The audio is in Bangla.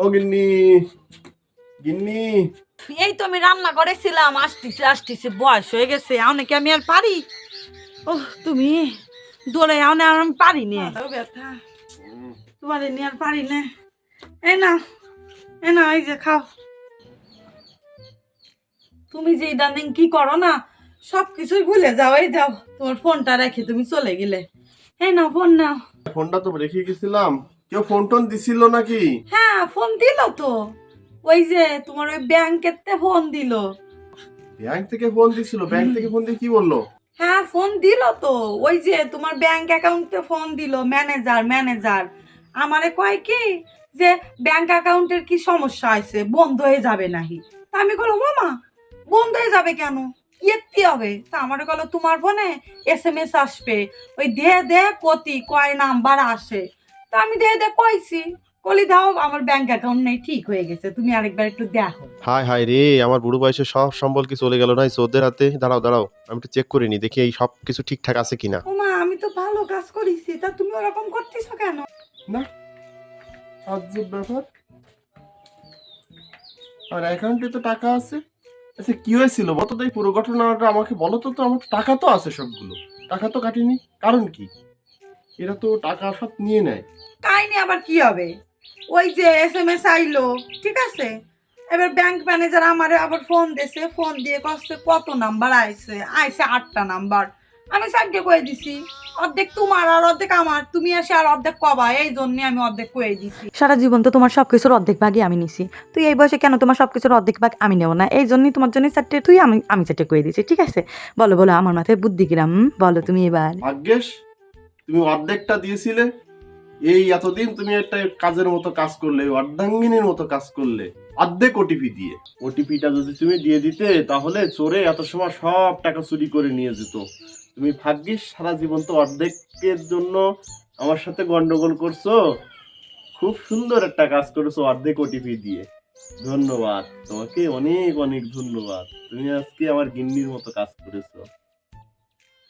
ও গিন্নি, গিন্নি। এই তো আমি রান্না করেছিলাম, আসতেছে আসতেছে, বয়স হয়ে গেছে, অনেকে আমি আর পারি। ও তুমি দৌড়ে আনে, আর আমি পারি নে, ব্যথা তোমার নিয়ে আর পারি না। এই না, এই না, এই যে খাও। তুমি যে ইদানিং কি করো না, সবকিছুই ভুলে যাও। এই দাও তোমার ফোনটা রেখে তুমি চলে গেলে। এই নাও ফোন নাও। ফোনটা তো রেখে গেছিলাম। কেউ ফোন টোন দিছিল নাকি? হ্যাঁ ফোন দিল তো, ওই যে তোমার ওই ব্যাংকের ফোন দিল। ব্যাংক থেকে ফোন দিছিল? ব্যাংক থেকে ফোন দিয়ে কি বললো? হ্যাঁ ফোন দিল তো, ওই যে তোমার ব্যাংক অ্যাকাউন্টে ফোন দিল ম্যানেজার আমারে কয় কি যে ব্যাংক অ্যাকাউন্টের কি সমস্যা আছে, বন্ধ হয়ে যাবে নাকি। তা আমি বললাম মামা বন্ধ হয়ে যাবে কেন, কি হবে। তা আমারে বললো তোমার ফোনে SMS আসবে, ওই দে কতি কয় নাম্বার আসে। তা আমি দে কইছি, কলি দাও আমার ব্যাংক অ্যাকাউন্ট নেই, ঠিক হয়ে গেছে, তুমি আরেকবার একটু দেখো। হায় হায় রে, আমার বুড়ো বয়সে সব সম্বল কি চলে গেল না এই চোরদের হাতে? দাঁড়াও দাঁড়াও, আমি একটু চেক করে নি, দেখি এই সব কিছু ঠিকঠাক আছে কিনা। ওমা আমি তো ভালো কাজ করেছি, তা তুমি ওরকম করতেছো কেন? না, আজব ব্যাপার। আর অ্যাকাউন্টে তো টাকা আছে। আচ্ছা কি হয়েছিল বলো তো, এই পুরো ঘটনাটা আমাকে বলো তো। তো আমার টাকা তো আছে সবগুলো, টাকা তো কাটিনি, কারণ কি? এরা তো টাকা সব নিয়ে নেয়। কাহিনী আবার কি হবে, ওই যে SMS আইলো, ঠিক আছে, এবার ব্যাংক ম্যানেজার আমারে আবার ফোন দিয়েছে, ফোন দিয়ে কষ্ট কত নাম্বার আইছে 8টা নাম্বার। আমি সাইডে কয়ে দিছি, অর্ধেক তোমার আর অর্ধেক আমার, তুমি এসে আর অর্ধেক কবা, এই জন্য আমি অর্ধেক কয়ে দিছি। সারা জীবন তো তোমার সবকিছুর অর্ধেক ভাগই আমি নিছি, তুই এই বয়সে কেন তোমার সবকিছুর অর্ধেক ভাগ আমি নেব না? এই জন্যই তোমার জন্য চারটে তুই, আমি চারটে করে দিছি, ঠিক আছে? বলো বলো, আমার মাথায় বুদ্ধি কিরাম, বলো তুমি এবার। ভাগ্যেশ, তুমি অর্ধেকটা দিয়েছিলে। এই এতদিন তুমি একটা কাজের মতো কাজ করলে, অর্ধাঙ্গিনীর মতো কাজ করলে, অর্ধেক ওটিপি দিয়ে। ওটিপিটা যদি তুমি দিয়ে দিতে তাহলে চোরে এত সময় সব টাকা চুরি করে নিয়ে যেত। তুমি ভাগ্যিস সারা জীবন তো অর্ধেকের জন্য আমার সাথে গন্ডগোল করছো। খুব সুন্দর একটা কাজ করেছো অর্ধেক ওটিপি দিয়ে। ধন্যবাদ তোমাকে, অনেক অনেক ধন্যবাদ। তুমি আজকে আমার গিন্নির মতো কাজ করেছো।